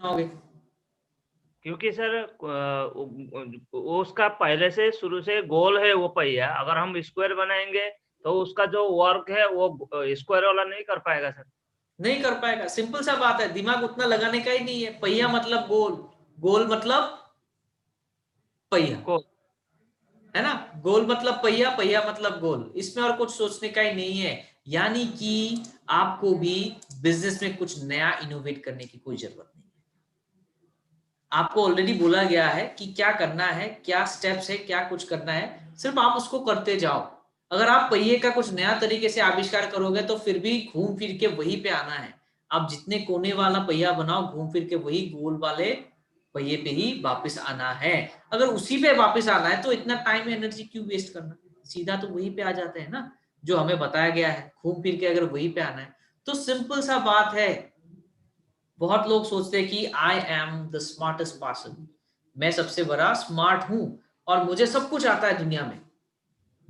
बनाओगे? क्योंकि सर वो उसका पहले से शुरू से गोल है वो पहिया, अगर हम स्क्वायर बनाएंगे तो उसका जो वर्क है वो स्क्वायर वाला नहीं कर पाएगा सर। नहीं कर पाएगा, सिंपल सा बात है, दिमाग उतना लगाने का ही नहीं है। पहिया मतलब गोल, गोल मतलब पहिया, को है ना? गोल मतलब पहिया, पहिया मतलब गोल, इसमें और कुछ सोचने का ही नहीं है। यानी कि आपको भी बिजनेस में कुछ नया इनोवेट करने की कोई जरूरत नहीं है। आपको ऑलरेडी बोला गया है कि क्या करना है, क्या स्टेप्स है, क्या कुछ करना है, सिर्फ आप उसको करते जाओ। अगर आप पहिए का कुछ नया तरीके से आविष्कार करोगे तो फिर भी घूम फिर के वहीं पे आना है। आप जितने कोने वाला पहिया बनाओ, घूम फिर के वही गोल वाले पहिए पे ही वापस आना है। अगर उसी पे वापस आना है तो इतना टाइम एनर्जी क्यों वेस्ट करना, सीधा तो वहीं पे आ जाते हैं ना, जो हमें बताया गया है, घूम फिर के अगर वहीं पे आना है तो सिंपल सा बात है। बहुत लोग सोचते हैं कि I am the smartest person, मैं सबसे बड़ा स्मार्ट हूं और मुझे सब कुछ आता है दुनिया में,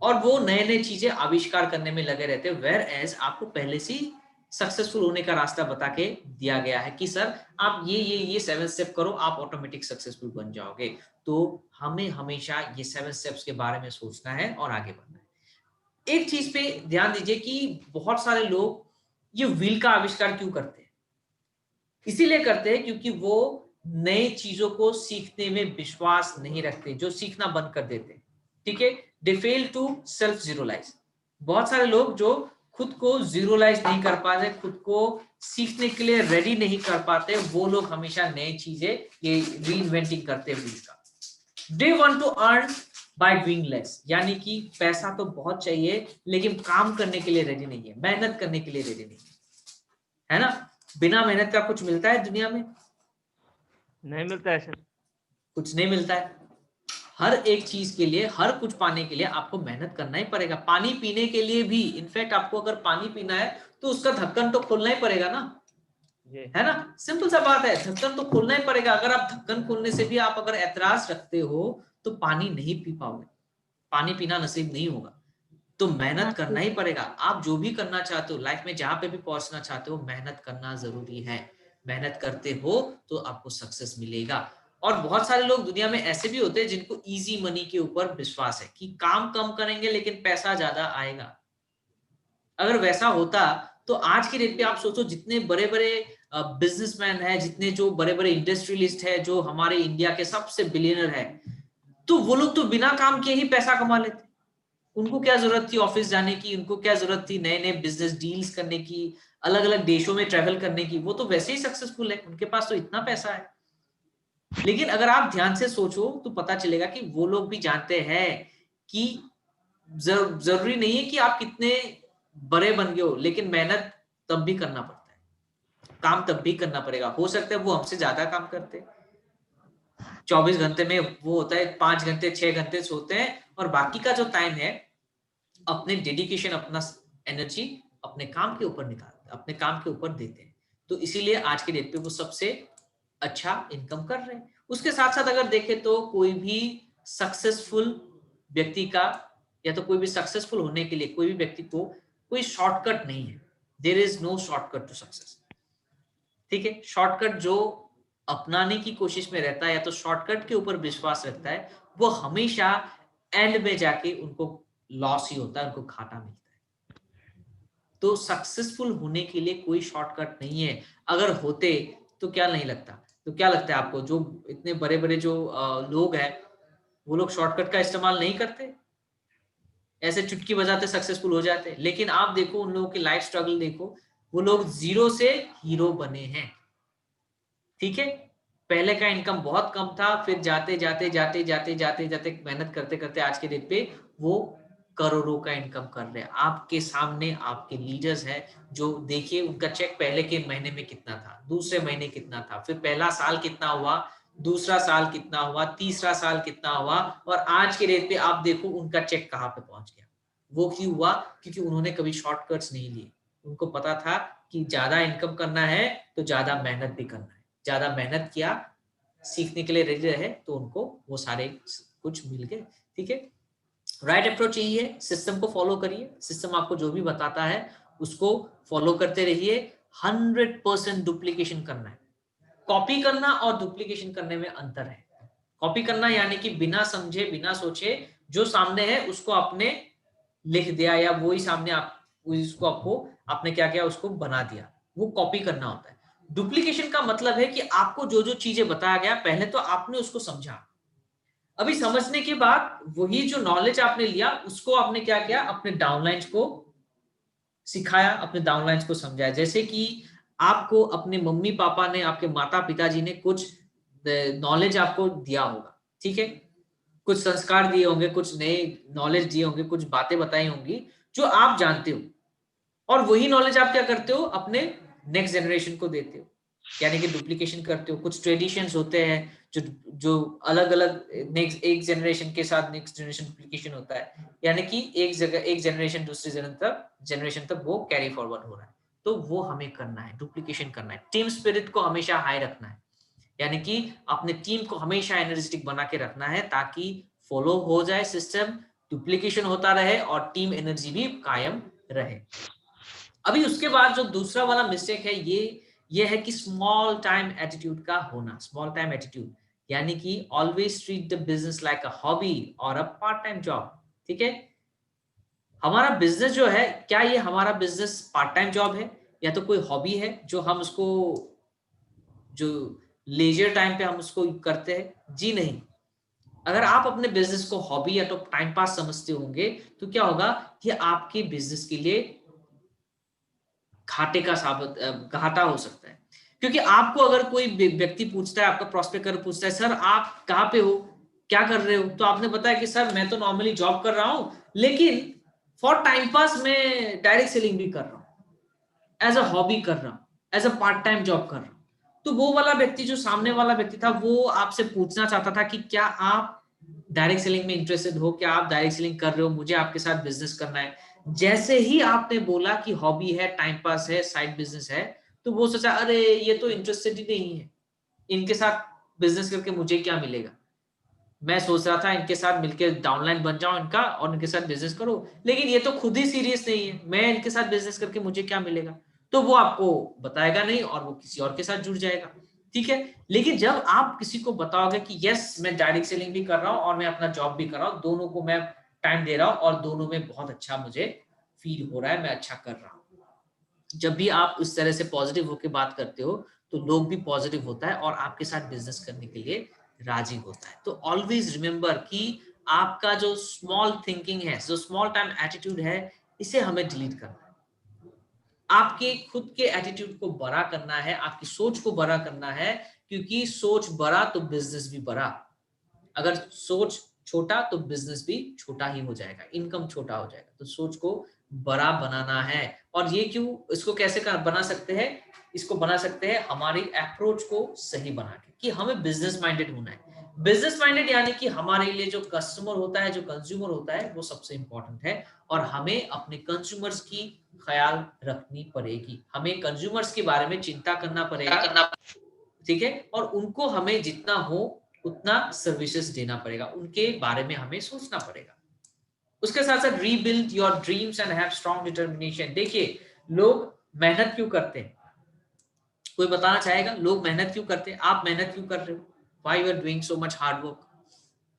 और वो नए नए चीजें आविष्कार करने में लगे रहते हैं। वेयर एज आपको पहले से सक्सेसफुल होने का रास्ता बता के दिया गया है कि सर आप ये 7 स्टेप करो, आप ऑटोमेटिक सक्सेसफुल बन जाओगे। तो हमें हमेशा ये 7 स्टेप्स के बारे में सोचना है और आगे बढ़ना है। एक चीज पे ध्यान दीजिए कि बहुत सारे लोग ये व्हील का आविष्कार क्यों करते हैं? इसीलिए करते हैं क्योंकि वो नई चीजों को सीखने में विश्वास नहीं रखते, जो सीखना बंद कर देते हैं। ठीक है, दे फेल टू सेल्फ जीरोलाइज। बहुत सारे लोग जो खुद को जीरोलाइज नहीं कर पाते, खुद को सीखने के लिए रेडी नहीं कर पाते, वो लोग हमेशा नई चीजें ये रीइन्वेंटिंग करते हैं इसका। They want to earn by doing less, यानी कि पैसा तो बहुत चाहिए लेकिन काम करने के लिए रेडी नहीं है, मेहनत करने के लिए रेडी नहीं है ना? बिना मेहनत का कुछ मिलता है दुनिया में? नहीं मिलता है सर। कुछ नहीं मिलता है। हर एक चीज के लिए, हर कुछ पाने के लिए आपको मेहनत करना ही पड़ेगा। पानी पीने के लिए भी, इनफैक्ट आपको अगर पानी पीना है तो उसका ढक्कन तो खोलना ही पड़ेगा ना, जी। है ना? सिंपल सा बात है, ढक्कन तो खोलना ही पड़ेगा। अगर आप ढक्कन खोलने से भी आप अगर ऐतराज रखते हो तो पानी नहीं पी पाओगे, पानी पीना नसीब नहीं होगा। तो मेहनत करना ही पड़ेगा। आप जो भी करना चाहते हो लाइफ में, जहां पे भी पहुंचना चाहते हो, मेहनत करना जरूरी है। मेहनत करते हो तो आपको सक्सेस मिलेगा। और बहुत सारे लोग दुनिया में ऐसे भी होते हैं जिनको इजी मनी के ऊपर विश्वास है कि काम कम करेंगे लेकिन पैसा ज्यादा आएगा। अगर वैसा होता तो आज की डेट पे आप सोचो, जितने बड़े बड़े बिजनेसमैन है, जितने जो बड़े बड़े इंडस्ट्रियलिस्ट है, जो हमारे इंडिया के सबसे बिलियनर है, तो वो लोग तो बिना काम किए ही पैसा कमा लेते। उनको क्या जरूरत थी ऑफिस जाने की, उनको क्या जरूरत थी नए नए बिजनेस डील्स करने की, अलग अलग देशों में ट्रेवल करने की? वो तो वैसे ही सक्सेसफुल है, उनके पास तो इतना पैसा है। लेकिन अगर आप ध्यान से सोचो तो पता चलेगा कि वो लोग भी जानते हैं कि जरूरी नहीं है कि आप कितने बड़े बन गए हो, लेकिन मेहनत तब भी करना पड़ता है, काम तब भी करना पड़ेगा। हो सकता है वो हमसे ज्यादा काम करते हैं, 24 घंटे में वो होता है 5 घंटे 6 घंटे सोते हैं, और बाकी का जो टाइम है अपने डेडिकेशन, अपना एनर्जी अपने काम के ऊपर निकालते, अपने काम के ऊपर देते हैं। तो इसीलिए आज के डेट पे वो सबसे अच्छा इनकम कर रहे हैं। उसके साथ साथ अगर देखें तो कोई भी सक्सेसफुल व्यक्ति का, या तो कोई भी सक्सेसफुल होने के लिए कोई भी व्यक्ति को कोई शॉर्टकट नहीं है। There is no shortcut to success. ठीक है, शॉर्टकट जो अपनाने की कोशिश में रहता है या तो शॉर्टकट के ऊपर विश्वास रखता है, वो हमेशा एंड में जाके उनको लॉस ही होता है, उनको घाटा मिलता है। तो सक्सेसफुल होने के लिए कोई शॉर्टकट नहीं है। अगर होते तो क्या नहीं लगता, तो क्या लगता है आपको, जो इतने बड़े बड़े जो लोग हैं वो लोग शॉर्टकट का इस्तेमाल नहीं करते, ऐसे चुटकी बजाते सक्सेसफुल हो जाते? लेकिन आप देखो उन लोगों की लाइफ स्ट्रगल देखो, वो लोग जीरो से हीरो बने हैं। ठीक है, पहले का इनकम बहुत कम था, फिर जाते जाते जाते जाते जाते जाते मेहनत करते करते आज के डेट पे वो करोड़ों का इनकम कर रहे हैं। आपके सामने आपके लीडर्स हैं, जो देखिए उनका चेक पहले के महीने में कितना था, दूसरे महीने कितना था, फिर पहला साल कितना हुआ, दूसरा साल कितना हुआ, तीसरा साल कितना हुआ, और आज के डेट पे आप देखो उनका चेक कहाँ पे पहुंच गया। वो क्यों हुआ? क्योंकि उन्होंने कभी शॉर्टकट्स नहीं लिए। उनको पता था कि ज्यादा इनकम करना है तो ज्यादा मेहनत भी करना है। ज्यादा मेहनत किया, सीखने के लिए रेडी रहे, तो उनको वो सारे कुछ मिल गए। ठीक है, राइट अप्रोच यही है, सिस्टम को फॉलो करिए, सिस्टम आपको जो भी बताता है उसको फॉलो करते रहिए। 100% डुप्लीकेशन करना है, कॉपी करना और डुप्लीकेशन करने में अंतर है। कॉपी करना यानी कि बिना समझे बिना सोचे जो सामने है उसको आपने लिख दिया, या वही सामने आप उसको आपको आपने क्या किया, उसको बना दिया, वो कॉपी करना होता है। डुप्लीकेशन का मतलब है कि आपको जो जो चीजें बताया गया पहले तो आपने उसको समझा, अभी समझने के बाद वही जो नॉलेज आपने लिया उसको आपने क्या किया, अपने डाउनलाइंस को सिखाया, अपने डाउनलाइंस को समझाया। जैसे कि आपको अपने मम्मी पापा ने, आपके माता पिताजी ने कुछ नॉलेज आपको दिया होगा, ठीक है, कुछ संस्कार दिए होंगे, कुछ नए नॉलेज दिए होंगे, कुछ बातें बताई होंगी जो आप जानते हो, और वही नॉलेज आप क्या करते हो, अपने नेक्स्ट जनरेशन को देते हो, यानी कि डुप्लीकेशन करते हो। कुछ ट्रेडिशंस होते हैं जो जो अलग अलग नेक्स्ट एक जनरेशन के साथ नेक्स्ट जनरेशन डुप्लीकेशन होता है, यानी कि एक जगह एक जनरेशन दूसरी जनरेशन तक वो कैरी फॉरवर्ड हो रहा है, तो वो हमें करना है, डुप्लीकेशन करना है। टीम स्पिरिट को हमेशा हाई रखना है, यानी कि अपने टीम को हमेशा एनर्जेटिक बना के रखना है ताकि फॉलो हो जाए सिस्टम, डुप्लीकेशन होता रहे और टीम एनर्जी भी कायम रहे। अभी उसके बाद जो दूसरा वाला मिस्टेक है ये है कि स्मॉल टाइम एटीट्यूड का होना। स्मॉल टाइम एटीट्यूड यानी कि always treat the business like a hobby और अ पार्ट टाइम जॉब। ठीक है, हमारा बिजनेस जो है, क्या ये हमारा बिजनेस पार्ट टाइम जॉब है या तो कोई हॉबी है जो हम उसको जो लेजर टाइम पे हम उसको करते हैं? जी नहीं। अगर आप अपने बिजनेस को हॉबी या तो टाइम पास समझते होंगे तो क्या होगा, ये आपके बिजनेस के लिए घाटा हो सकता है। क्योंकि आपको अगर कोई व्यक्ति पूछता है, आपका प्रोस्पेक्ट पूछता है, सर आप कहाँ पे हो, क्या कर रहे हो, तो आपने बताया कि सर मैं तो नॉर्मली जॉब कर रहा हूं, लेकिन फॉर टाइम पास मैं डायरेक्ट सेलिंग भी कर रहा हूं, एज अ हॉबी कर रहा हूं, as a part time job कर रहा हूं। तो वो वाला व्यक्ति, जो सामने वाला व्यक्ति था, वो आपसे पूछना चाहता था कि क्या आप डायरेक्ट सेलिंग में इंटरेस्टेड हो, क्या आप डायरेक्ट सेलिंग कर रहे हो, मुझे आपके साथ बिजनेस करना है। जैसे ही आपने बोला कि हॉबी है, टाइम पास है, साइड बिजनेस है, तो वो सोचा अरे ये तो इंटरेस्टेड ही नहीं है, इनके साथ बिजनेस करके मुझे क्या मिलेगा। मैं सोच रहा था इनके साथ मिलकर डाउनलाइन बन जाऊं इनका और इनके साथ बिजनेस करो, लेकिन ये तो खुद ही सीरियस नहीं है, मैं इनके साथ बिजनेस करके मुझे क्या मिलेगा। तो वो आपको बताएगा नहीं और वो किसी और के साथ जुड़ जाएगा। ठीक है, लेकिन जब आप किसी को बताओगे कि यस मैं डायरेक्ट सेलिंग भी कर रहा हूं और मैं अपना जॉब भी कर रहा हूं, दोनों को मैं टाइम दे रहा हूं और दोनों में बहुत अच्छा मुझे फील हो रहा है, मैं अच्छा कर रहा हूं। जब भी आप उस तरह से पॉजिटिव होकर बात करते हो तो लोग भी पॉजिटिव होता है और आपके साथ बिजनेस करने के लिए राजी होता है। तो ऑलवेज रिमेंबर कि आपका जो स्मॉल थिंकिंग है, जो स्मॉल टाइम एटीट्यूड है, इसे हमें डिलीट करना है। आपके खुद के एटीट्यूड को बड़ा करना है, आपकी सोच को बड़ा करना है, क्योंकि सोच बड़ा तो बिजनेस भी बड़ा। अगर सोच छोटा तो बिजनेस भी छोटा ही हो जाएगा, इनकम छोटा हो जाएगा। तो सोच को बड़ा बनाना है। और ये क्यों, इसको कैसे बना सकते हैं, इसको बना सकते हैं हमारी अप्रोच को सही बना के, कि हमें बिजनेस माइंडेड होना है। बिजनेस माइंडेड यानी कि हमारे लिए जो कस्टमर होता है, जो कंज्यूमर होता है, वो सबसे इंपॉर्टेंट है और हमें अपने कंज्यूमर्स की ख्याल रखनी पड़ेगी, हमें कंज्यूमर्स के बारे में चिंता करना पड़ेगा। ठीक है, और उनको हमें जितना हो उतना सर्विसेज देना पड़ेगा, उनके बारे में हमें सोचना पड़ेगा। उसके साथ साथ rebuild your dreams and have strong determination. देखिए, लोग मेहनत क्यों करते हैं, कोई बताना चाहेगा लोग मेहनत क्यों करते हैं? आप मेहनत क्यों कर रहे हो? Why you are doing so much hard work?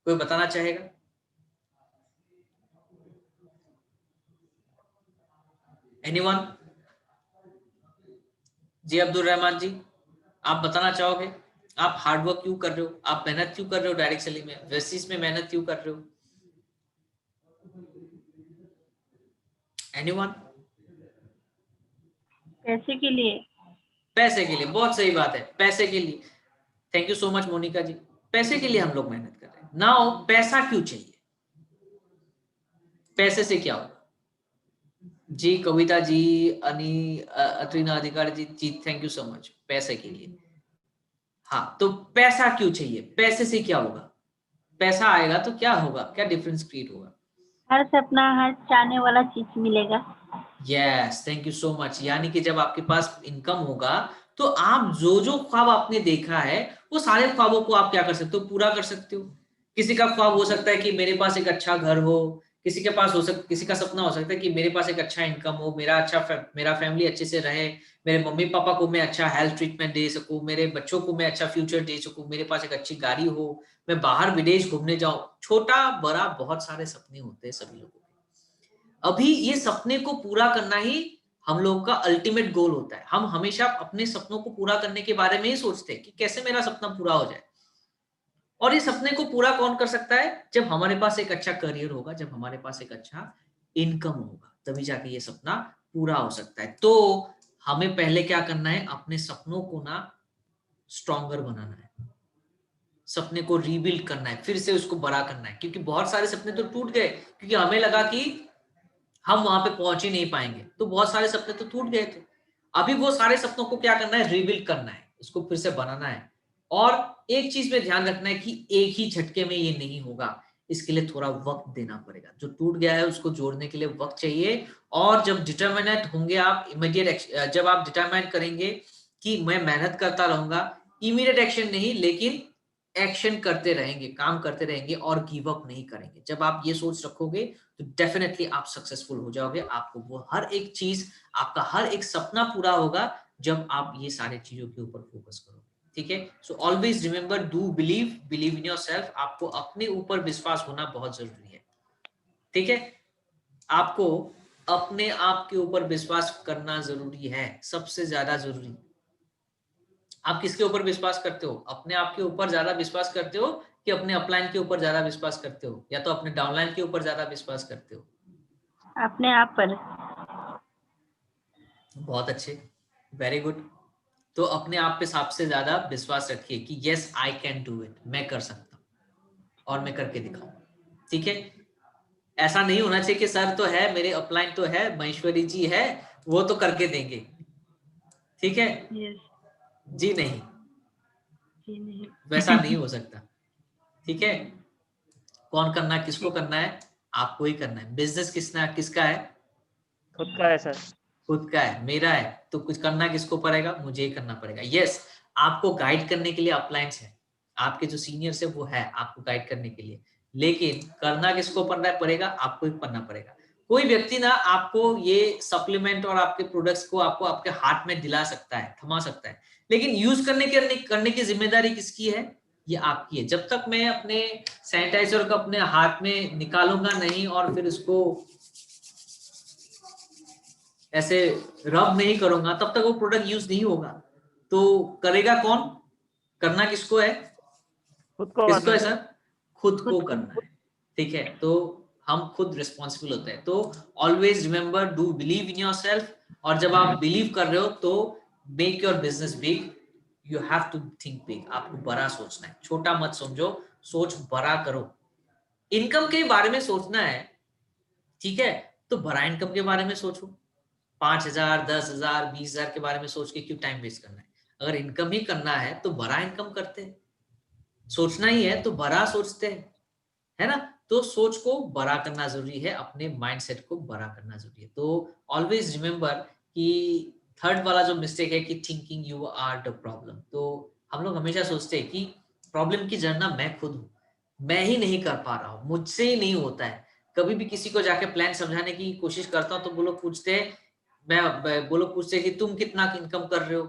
कोई बताना चाहेगा? एनीवन? जी अब्दुल रहमान जी, आप बताना चाहोगे आप हार्ड वर्क क्यों कर रहे हो, आप मेहनत क्यों कर रहे हो, डायरेक्ट सेलिंग में, वेसिस में मेहनत क्यों कर रहे हो? एनीवन? पैसे के लिए। पैसे के लिए, बहुत सही बात है, पैसे के लिए। Thank you so much Monika ji, पैसे के लिए हम लोग मेहनत कर रहे हैं। नाउ पैसा क्यों चाहिए, पैसे से क्या होगा? जी कविता जी, अत्रिना अधिकारी जी, थैंक यू सो मच। पैसे के लिए, हाँ, तो पैसा क्यों चाहिए, पैसे से क्या होगा? पैसा आएगा तो क्या होगा, क्या डिफरेंस क्रिएट होगा? हर सपना, हर चाहने वाला चीज मिलेगा। Yes, thank you so much. यानी कि जब आपके पास इनकम होगा तो आप जो जो ख्वाब आपने देखा है वो सारे ख्वाबों को आप क्या कर सकते हो, पूरा कर सकते हो। किसी का ख्वाब हो सकता है कि मेरे पास एक अच्छा घर हो, किसी के पास किसी का सपना हो सकता है कि मेरे पास एक अच्छा इनकम हो, मेरा फैमिली अच्छे से रहे, मेरे मम्मी पापा को मैं अच्छा हेल्थ ट्रीटमेंट दे सकूं, मेरे बच्चों को मैं अच्छा फ्यूचर दे सकूं, मेरे पास एक अच्छी गाड़ी हो, मैं बाहर विदेश घूमने जाऊं। छोटा बड़ा बहुत सारे सपने होते हैं सभी लोगों के। अभी ये सपने को पूरा करना ही हम लोगों का अल्टीमेट गोल होता है। हम हमेशा अपने सपनों को पूरा करने के बारे में ही सोचते हैं कि कैसे मेरा सपना पूरा हो जाए। और इस सपने को पूरा कौन कर सकता है? जब हमारे पास एक अच्छा करियर होगा, जब हमारे पास एक अच्छा इनकम होगा, तभी जाके ये सपना पूरा हो सकता है। तो हमें पहले क्या करना है? अपने सपनों को ना स्ट्रॉन्गर बनाना है, सपने को रीबिल्ड करना है, फिर से उसको बड़ा करना है। क्योंकि बहुत सारे सपने तो टूट गए, क्योंकि हमें लगा कि हम वहां पे पहुंच ही नहीं पाएंगे, तो बहुत सारे सपने तो टूट गए थे। अभी वो सारे सपनों को क्या करना है? रीबिल्ड करना है, उसको फिर से बनाना है। और एक चीज में ध्यान रखना है कि एक ही झटके में ये नहीं होगा, इसके लिए थोड़ा वक्त देना पड़ेगा। जो टूट गया है उसको जोड़ने के लिए वक्त चाहिए। और जब डिटरमिनेट होंगे आप, इमीडिएट जब आप डिटरमाइन करेंगे कि मैं मेहनत करता रहूंगा, इमीडिएट एक्शन नहीं लेकिन एक्शन करते रहेंगे, काम करते रहेंगे और गिव अप नहीं करेंगे। जब आप ये सोच रखोगे तो डेफिनेटली आप सक्सेसफुल हो जाओगे। आपको वो हर एक चीज, आपका हर एक सपना पूरा होगा जब आप ये सारी चीजों के ऊपर फोकस करोगे। ठीक है? So always remember, do believe in yourself. आपको अपने ऊपर विश्वास होना बहुत जरूरी है। ठीक है? आपको अपने आप के ऊपर विश्वास करना जरूरी है, सबसे ज्यादा जरूरी। आप किसके ऊपर विश्वास करते हो? अपने आप के ऊपर ज्यादा विश्वास करते हो कि अपने अपलाइन के ऊपर ज्यादा विश्वास करते हो, या तो अपने डाउनलाइन के ऊपर ज्यादा विश्वास करते हो? अपने आप पर। बहुत अच्छे, वेरी गुड। तो अपने आप पे सबसे ज्यादा विश्वास रखिए कि yes I can do it, मैं कर सकता हूं और मैं करके दिखाऊं। ठीक है? ऐसा नहीं होना चाहिए कि सर तो है, मेरे अपलाइन तो है, महेश्वरी जी है, वो तो करके देंगे। ठीक है? यस। जी नहीं, जी नहीं। वैसा नहीं हो सकता। ठीक है? कौन करना है, किसको करना है? आपको ही करना है। बिजनेस किसका है? खुद का है सर। खुद का है, मेरा है। तो कुछ करना किसको पड़ेगा? मुझे ही करना पड़ेगा। यस, आपको गाइड करने के लिए अपलाइंस है, आपके जो सीनियर्स है वो है आपको गाइड करने के लिए, लेकिन करना किसको पड़ेगा? आपको ही करना पड़ेगा। कोई व्यक्ति ना आपको ये सप्लीमेंट और आपके प्रोडक्ट्स को आपको आपके हाथ में दिला सकता है, थमा सकता है, लेकिन यूज करने की जिम्मेदारी किसकी है? ये आपकी है। जब तक मैं अपने सैनिटाइजर को अपने हाथ में निकालूंगा नहीं और फिर उसको ऐसे रब नहीं करूंगा, तब तक वो प्रोडक्ट यूज नहीं होगा। तो करेगा कौन? करना किसको है? खुद को किसको करना है है। सर? खुद को खुद को। करना है। ठीक है? तो हम खुद रिस्पॉन्सिबल होते हैं। तो always remember, do believe in yourself. और जब आप बिलीव कर रहे हो तो make your business big. You have to think big. आपको बड़ा सोचना है, छोटा मत समझो, सोच बड़ा करो। इनकम के बारे में सोचना है, ठीक है, तो बड़ा इनकम के बारे में सोचो। 5,000, 10,000, 20,000 के बारे में सोच के क्यों टाइम वेस्ट करना है? अगर इनकम ही करना है तो बड़ा इनकम करते हैं। सोचना ही है तो बड़ा सोचते हैं, है ना? तो सोच को बड़ा करना जरूरी है, अपने माइंडसेट को बड़ा करना जरूरी है। तो ऑलवेज रिमेंबर कि थर्ड वाला जो मिस्टेक है कि thinking you are the problem. तो हम लोग हमेशा सोचते हैं कि प्रॉब्लम की जड़ ना मैं खुद हूँ, मैं ही नहीं कर पा रहा हूँ, मुझसे ही नहीं होता है। कभी भी किसी को जाके प्लान समझाने की कोशिश करता हूँ तो वो लोग पूछते हैं, वो लोग पूछते हैं कि तुम कितना इनकम कर रहे हो,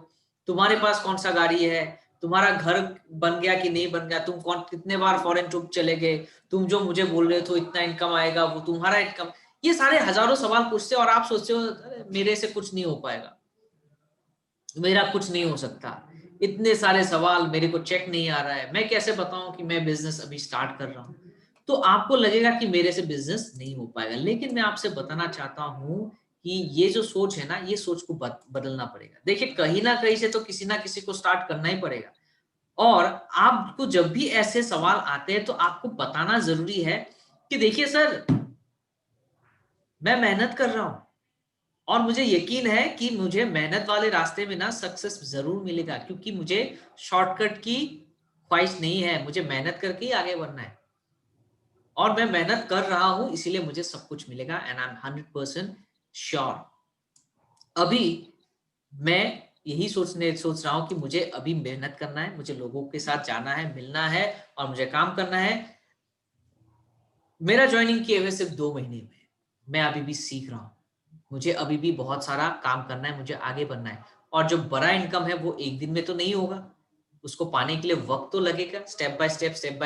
तुम्हारे पास कौन सा गाड़ी है, तुम्हारा घर बन गया कि नहीं बन गया, तुम कितने बार फॉरेन ट्रिप चले गए, तुम जो मुझे बोल रहे थे इतना इनकम आएगा, वो तुम्हारा इनकम। ये सारे हजारों सवाल पूछते हैं और आप सोचते हो अरे मेरे से कुछ नहीं हो पाएगा, मेरा कुछ नहीं हो सकता। इतने सारे सवाल, मेरे को चेक नहीं आ रहा है, मैं कैसे बताऊं कि मैं बिजनेस अभी स्टार्ट कर रहा हूं। तो आपको लगेगा कि मेरे से बिजनेस नहीं हो पाएगा, लेकिन मैं आपसे बताना चाहता हूं कि ये जो सोच है ना, ये सोच को बदलना पड़ेगा। देखिए, कहीं ना कहीं से तो किसी ना किसी को स्टार्ट करना ही पड़ेगा। और आपको जब भी ऐसे सवाल आते हैं तो आपको बताना जरूरी है कि देखिए सर, मैं मेहनत कर रहा हूं और मुझे यकीन है कि मुझे मेहनत वाले रास्ते में ना सक्सेस जरूर मिलेगा, क्योंकि मुझे शॉर्टकट की ख्वाहिश नहीं है, मुझे मेहनत करके ही आगे बढ़ना है। और मैं मेहनत कर रहा हूं, इसीलिए मुझे सब कुछ मिलेगा, एंड आई एम 100% श्योर। अभी मैं यही सोच रहा हूं कि मुझे अभी मेहनत करना है, मुझे लोगों के साथ जाना है, मिलना है और मुझे काम करना है। मेरा ज्वाइनिंग किए हुए सिर्फ 2 महीने में, मैं अभी भी सीख रहा हूँ, मुझे अभी भी बहुत सारा काम करना है, मुझे आगे बढ़ना है। और जो बड़ा इनकम है वो एक दिन में तो नहीं होगा, उसको पाने के लिए वक्त तो लगेगा। स्टेप बाय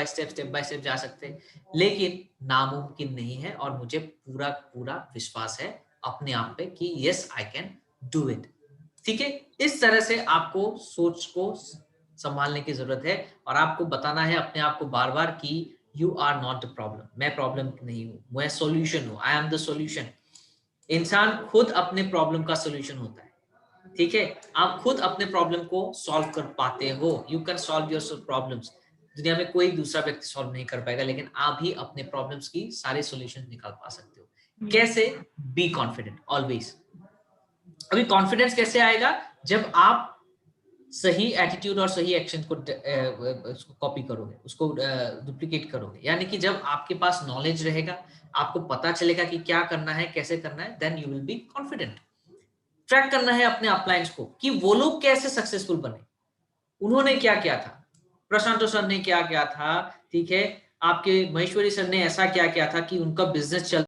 स्टेप जा सकते हैं, लेकिन नामुमकिन नहीं है। और मुझे पूरा पूरा विश्वास है अपने आप पे कि yes I can do it. ठीक है, इस तरह से आपको सोच को संभालने की जरूरत है और आपको बताना है अपने आप को बार बार कि you are not the problem, मैं प्रॉब्लम नहीं हूं, मैं सॉल्यूशन हूं, आई एम द सॉल्यूशन। इंसान खुद अपने प्रॉब्लम का सॉल्यूशन होता है। ठीक है, आप खुद अपने प्रॉब्लम को सॉल्व कर पाते हो, you can solve your problems. दुनिया में कोई दूसरा व्यक्ति सॉल्व नहीं कर पाएगा, लेकिन आप ही अपने प्रॉब्लम्स की सारे सॉल्यूशन निकाल पा सकते हो। कैसे? Be confident always. अभी कॉन्फिडेंस कैसे आएगा? जब आप सही एटीट्यूड और सही एक्शन को कॉपी करोगे, उसको डुप्लीकेट करोगे, यानी कि जब आपके पास नॉलेज रहेगा, आपको पता चलेगा कि क्या करना है, कैसे करना है, then you will be confident. Track करना है अपने अपलाइंस को कि वो लोग कैसे सक्सेसफुल बने, उन्होंने क्या किया था, प्रशांत सर ने क्या किया था, ठीक है, आपके महेश्वरी सर ने ऐसा क्या किया था कि उनका बिजनेस चल